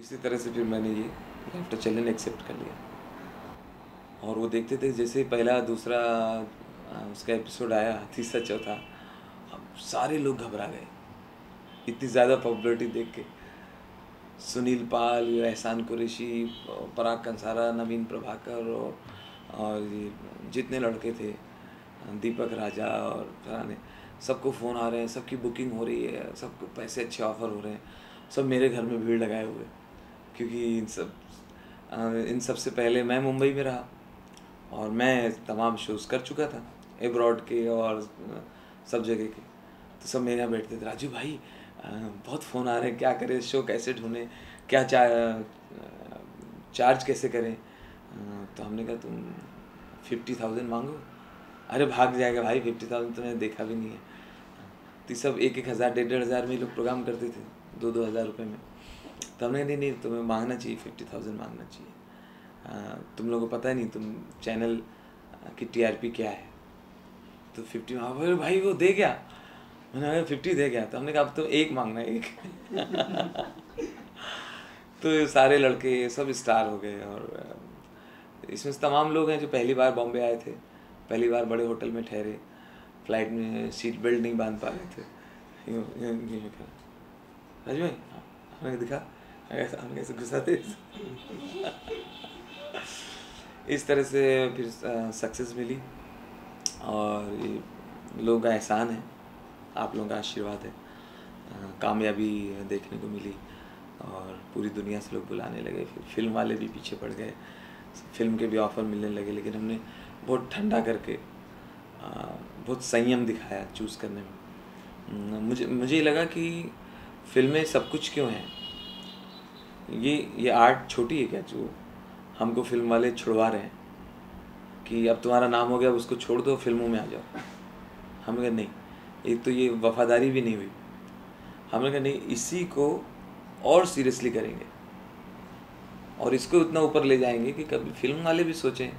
इसी तरह से फिर मैंने ये आफ्टर चैलेंज एक्सेप्ट कर लिया। और वो देखते थे जैसे पहला दूसरा उसका एपिसोड आया, तीसरा चौथा, अब सारे लोग घबरा गए इतनी ज़्यादा पॉपुलरिटी देख के। सुनील पाल, एहसान कुरैशी, पराग कंसारा, नवीन प्रभाकर और ये जितने लड़के थे, दीपक राजा और फलाने, सबको फ़ोन आ रहे हैं, सबकी बुकिंग हो रही है, सबको पैसे अच्छे ऑफ़र हो रहे हैं, सब मेरे घर में भीड़ लगाए हुए। क्योंकि इन सब से पहले मैं मुंबई में रहा और मैं तमाम शोज़ कर चुका था, एब्रॉड के और सब जगह के। तो सब मेरे यहाँ बैठते थे, राजू भाई बहुत फ़ोन आ रहे हैं, क्या करें, शो कैसे ढूंढें, क्या चार्ज कैसे करें। तो हमने कहा तुम 50,000 मांगो। अरे भाग जाएगा भाई, 50,000 तो मैंने देखा भी नहीं है। तो सब 1,000 1,500 में लोग प्रोग्राम करते थे, 2-2 हज़ार रुपये में। तो हमने कहा नहीं तुम्हें मांगना चाहिए, 50,000 मांगना चाहिए। तुम लोगों को पता है नहीं तुम चैनल की TRP क्या है। तो 50 मांगा, भाई वो दे गया। मैंने कहा 50 दे गया। तो हमने कहा अब तो एक मांगना है, एक। तो सारे लड़के सब स्टार हो गए। और इसमें तमाम लोग हैं जो पहली बार बॉम्बे आए थे, पहली बार बड़े होटल में ठहरे, फ्लाइट में सीट बेल्ट नहीं बांध पा रहे थे। राजू भाई हमें दिखा, हम कैसे घुसाते। इस तरह से फिर सक्सेस मिली। और ये लोगों का एहसान है, आप लोगों का आशीर्वाद है। कामयाबी देखने को मिली और पूरी दुनिया से लोग बुलाने लगे। फिर फिल्म वाले भी पीछे पड़ गए, फिल्म के भी ऑफ़र मिलने लगे। लेकिन हमने बहुत ठंडा करके बहुत संयम दिखाया चूज़ करने में। मुझे लगा कि फिल्में सब कुछ क्यों हैं, ये आर्ट छोटी है क्या जो हमको फिल्म वाले छुड़वा रहे हैं कि अब तुम्हारा नाम हो गया, उसको छोड़ दो, फिल्मों में आ जाओ। हमने कहा नहीं, एक तो ये वफादारी भी नहीं हुई। हमने कहा नहीं, इसी को और सीरियसली करेंगे और इसको इतना ऊपर ले जाएंगे कि कभी फिल्म वाले भी सोचें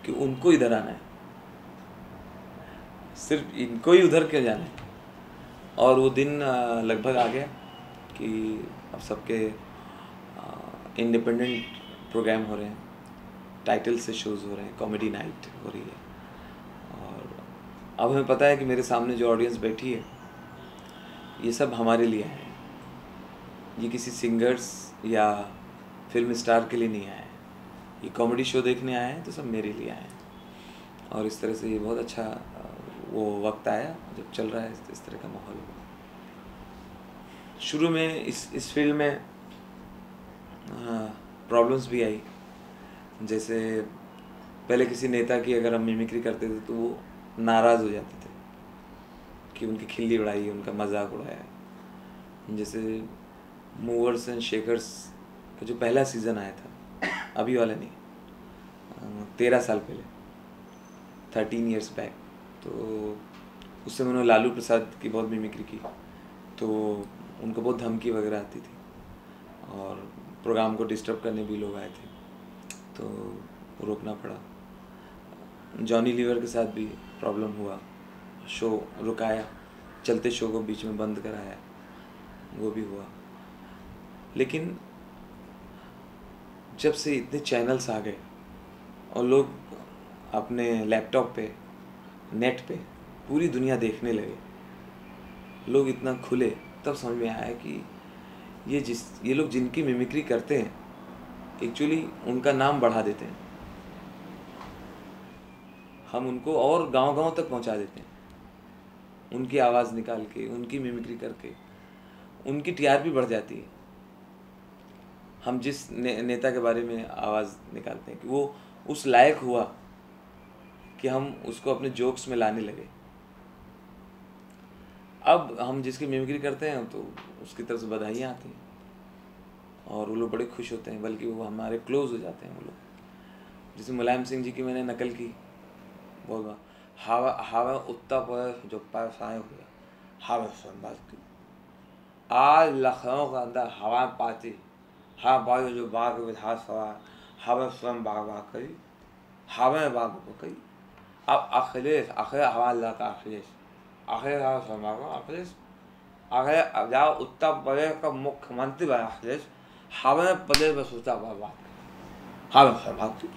कि उनको इधर आना है, सिर्फ इनको ही उधर क्यों जाना है। और वो दिन लगभग आ गया कि अब सबके इंडिपेंडेंट प्रोग्राम हो रहे हैं, टाइटल से शोज़ हो रहे हैं, कॉमेडी नाइट हो रही है। और अब हमें पता है कि मेरे सामने जो ऑडियंस बैठी है ये सब हमारे लिए आए हैं, ये किसी सिंगर्स या फिल्म स्टार के लिए नहीं आए हैं, ये कॉमेडी शो देखने आए हैं, तो सब मेरे लिए आए हैं। और इस तरह से ये बहुत अच्छा वो वक्त आया जब चल रहा है इस तरह का माहौल। शुरू में इस फील्ड में प्रॉब्लम्स भी आई। जैसे पहले किसी नेता की अगर हम मिमिक्री करते थे तो वो नाराज़ हो जाते थे कि उनकी खिल्ली उड़ाई, उनका मजाक उड़ाया। जैसे मूवर्स एंड शेकर्स का जो पहला सीज़न आया था, अभी वाला नहीं, 13 साल पहले, 13 ईयर्स बैक, तो उससे मैंने लालू प्रसाद की बहुत मिमिक्री की। तो उनको बहुत धमकी वगैरह आती थी और प्रोग्राम को डिस्टर्ब करने भी लोग आए थे, तो रोकना पड़ा। जॉनी लीवर के साथ भी प्रॉब्लम हुआ, शो रुकाया, चलते शो को बीच में बंद कराया, वो भी हुआ। लेकिन जब से इतने चैनल्स आ गए और लोग अपने लैपटॉप पे, नेट पे पूरी दुनिया देखने लगे, लोग इतना खुले, तब समझ में आया कि ये लोग जिनकी मिमिक्री करते हैं एक्चुअली उनका नाम बढ़ा देते हैं, हम उनको और गांव-गांव तक पहुंचा देते हैं, उनकी आवाज़ निकाल के, उनकी मिमिक्री करके उनकी TRP बढ़ जाती है। हम जिस नेता के बारे में आवाज़ निकालते हैं कि वो उस लायक हुआ कि हम उसको अपने जोक्स में लाने लगे। अब हम जिसकी मिमिक्री करते हैं तो उसकी तरफ से बधाइयाँ आती हैं और वो लोग बड़े खुश होते हैं, बल्कि वो हमारे क्लोज हो जाते हैं वो लोग। जैसे मुलायम सिंह जी की मैंने नकल की बहुत बार, हवा हवा उत्ता पर जो पाए हुए हवा सुन बात की, आज लखनऊ के अंदर हवा पाती, हाँ भाई जो बाग विधानसभा हवा स्वयं बाग बाग करी, हवा में बाग करी। अब अखिलेश आखिर हवा लगा अखिलेश, आखिर अखिलेश, आखिर अब जाओ उत्तर प्रदेश का मुख्यमंत्री बना अखिलेश, हवा पदे बस होता बात, हवा भागती।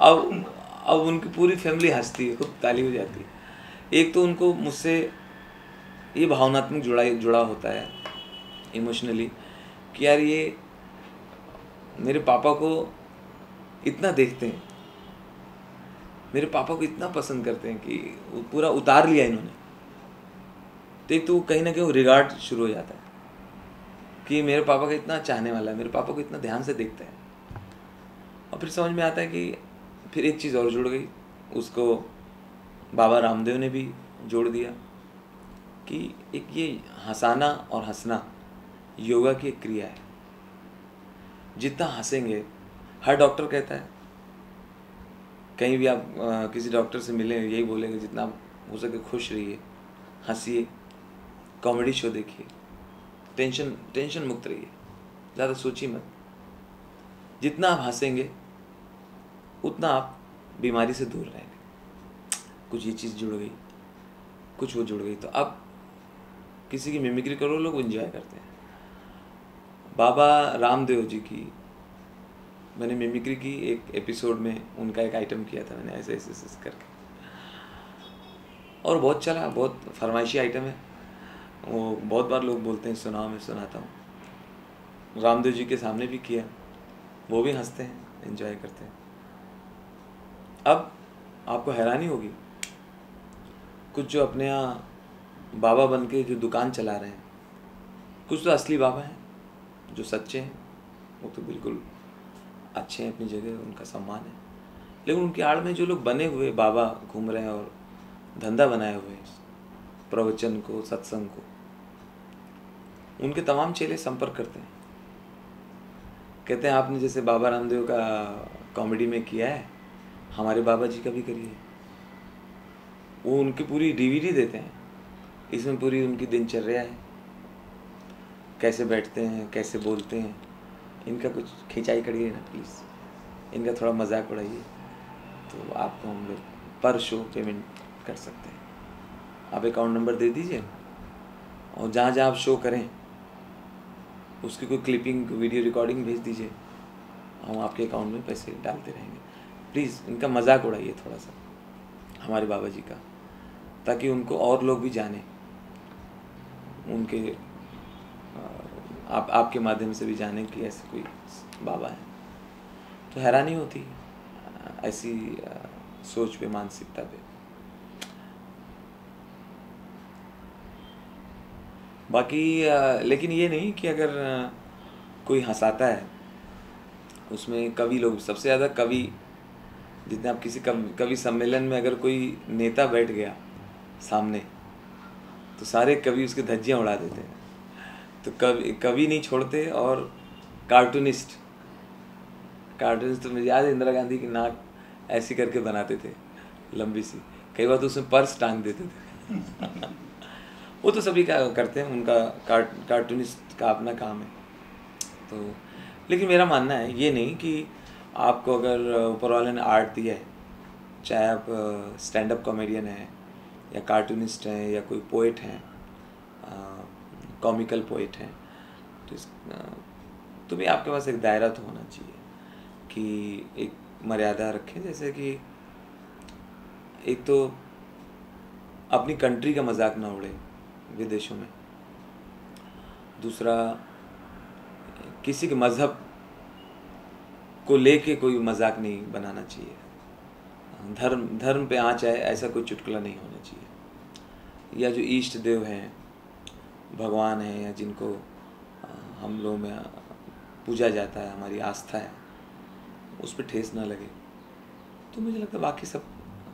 अब उनकी पूरी फैमिली हंसती है, खूब ताली हो जाती है। एक तो उनको मुझसे ये भावनात्मक जुड़ा होता है इमोशनली कि यार ये मेरे पापा को इतना देखते हैं, मेरे पापा को इतना पसंद करते हैं कि वो पूरा उतार लिया इन्होंने। तो एक तो कहीं ना कहीं रिगार्ड शुरू हो जाता है कि मेरे पापा का इतना चाहने वाला है, मेरे पापा को इतना ध्यान से देखता है। और फिर समझ में आता है कि फिर एक चीज़ और जुड़ गई, उसको बाबा रामदेव ने भी जोड़ दिया कि एक ये हंसाना और हंसना योगा की एक क्रिया है। जितना हंसेंगे, हर डॉक्टर कहता है, कहीं भी आप किसी डॉक्टर से मिलें यही बोलेंगे जितना हो सके खुश रहिए, हंसिए, कॉमेडी शो देखिए, टेंशन मुक्त रहिए, ज़्यादा सोचिए मत। जितना आप हंसेंगे उतना आप बीमारी से दूर रहेंगे। कुछ ये चीज़ जुड़ गई, कुछ वो जुड़ गई, तो अब किसी की मिमिक्री करो, लोग एंजॉय करते हैं। बाबा रामदेव जी की मैंने मिमिक्री की, एक एपिसोड में उनका एक आइटम किया था मैंने, ऐसे करके, और बहुत चला, बहुत फरमाइशी आइटम है वो। बहुत बार लोग बोलते हैं सुनाओ, मैं सुनाता हूँ। रामदेव जी के सामने भी किया, वो भी हंसते हैं, एंजॉय करते हैं। अब आपको हैरानी होगी, कुछ जो अपने यहाँ बाबा बन के जो दुकान चला रहे हैं, कुछ तो असली बाबा हैं जो सच्चे हैं, वो तो बिल्कुल अच्छे हैं अपनी जगह, उनका सम्मान है। लेकिन उनके आड़ में जो लोग बने हुए बाबा घूम रहे हैं और धंधा बनाए हुए हैं प्रवचन को, सत्संग को, उनके तमाम चेले संपर्क करते हैं, कहते हैं आपने जैसे बाबा रामदेव का कॉमेडी में किया है, हमारे बाबा जी का भी करिए। वो उनकी पूरी डीवीडी देते हैं, इसमें पूरी उनकी दिनचर्या है, कैसे बैठते हैं, कैसे बोलते हैं। इनका कुछ खिंचाई करिए ना प्लीज़, इनका थोड़ा मजाक उड़ाइए, तो आपको हम लोग पर शो पेमेंट कर सकते हैं। आप अकाउंट नंबर दे दीजिए, और जहाँ जहाँ आप शो करें उसकी कोई क्लिपिंग, वीडियो रिकॉर्डिंग भेज दीजिए, हम आपके अकाउंट में पैसे डालते रहेंगे। प्लीज़ इनका मजाक उड़ाइए थोड़ा सा हमारे बाबा जी का, ताकि उनको और लोग भी जाने, उनके आपके माध्यम से भी जाने कि ऐसे कोई बाबा है। तो हैरानी होती है ऐसी सोच पे, मानसिकता पे। बाकी लेकिन ये नहीं कि अगर कोई हंसाता है, उसमें कवि लोग सबसे ज़्यादा, कवि जितने आप किसी कवि सम्मेलन में अगर कोई नेता बैठ गया सामने, तो सारे कवि उसके धज्जियाँ उड़ा देते हैं। तो कवि नहीं छोड़ते, और कार्टूनिस्ट तो मुझे याद है, इंदिरा गांधी की नाक ऐसी करके बनाते थे लंबी सी, कई बार तो उसमें पर्स टांग देते थे वो तो सभी का करते हैं, उनका कार्टूनिस्ट का अपना काम है। तो लेकिन मेरा मानना है ये नहीं कि आपको अगर ऊपर वाले ने आर्ट दिया है, चाहे आप स्टैंड अप कॉमेडियन हैं या कार्टूनिस्ट हैं या कोई पोइट हैं, कॉमिकल पोइट हैं, तो भी आपके पास एक दायरा तो होना चाहिए कि एक मर्यादा रखें। जैसे कि एक तो अपनी कंट्री का मजाक ना उड़े विदेशों में, दूसरा किसी के मज़हब को लेके कोई मजाक नहीं बनाना चाहिए, धर्म पे आँच आए ऐसा कोई चुटकुला नहीं होना चाहिए, या जो इष्ट देव हैं, भगवान हैं, या जिनको हम लोगों में पूजा जाता है, हमारी आस्था है, उस पर ठेस ना लगे। तो मुझे लगता है बाकी सब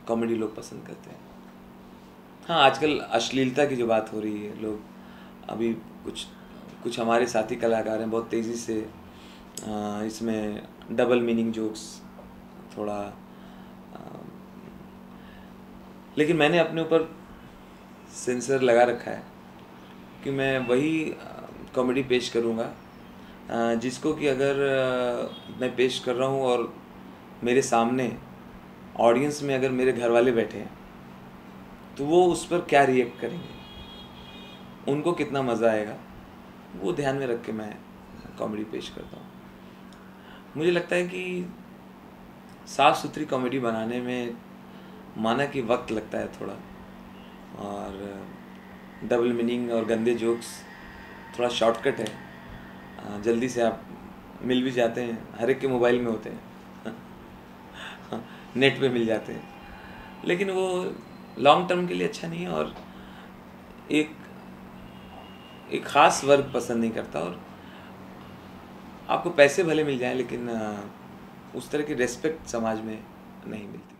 कॉमेडी लोग पसंद करते हैं। हाँ, आजकल अश्लीलता की जो बात हो रही है, लोग अभी कुछ हमारे साथी कलाकार हैं, बहुत तेज़ी से इसमें डबल मीनिंग जोक्स थोड़ा, लेकिन मैंने अपने ऊपर सेंसर लगा रखा है कि मैं वही कॉमेडी पेश करूँगा जिसको कि अगर मैं पेश कर रहा हूँ और मेरे सामने ऑडियंस में अगर मेरे घर वाले बैठे हैं, तो वो उस पर क्या रिएक्ट करेंगे, उनको कितना मज़ा आएगा, वो ध्यान में रख के मैं कॉमेडी पेश करता हूँ। मुझे लगता है कि साफ़ सुथरी कॉमेडी बनाने में माना कि वक्त लगता है थोड़ा, और डबल मीनिंग और गंदे जोक्स थोड़ा शॉर्टकट है, जल्दी से आप मिल भी जाते हैं, हर एक के मोबाइल में होते हैं नेट पे मिल जाते हैं, लेकिन वो लॉन्ग टर्म के लिए अच्छा नहीं है, और एक एक ख़ास वर्ग पसंद नहीं करता। और आपको पैसे भले मिल जाएं, लेकिन उस तरह की रिस्पेक्ट समाज में नहीं मिलती।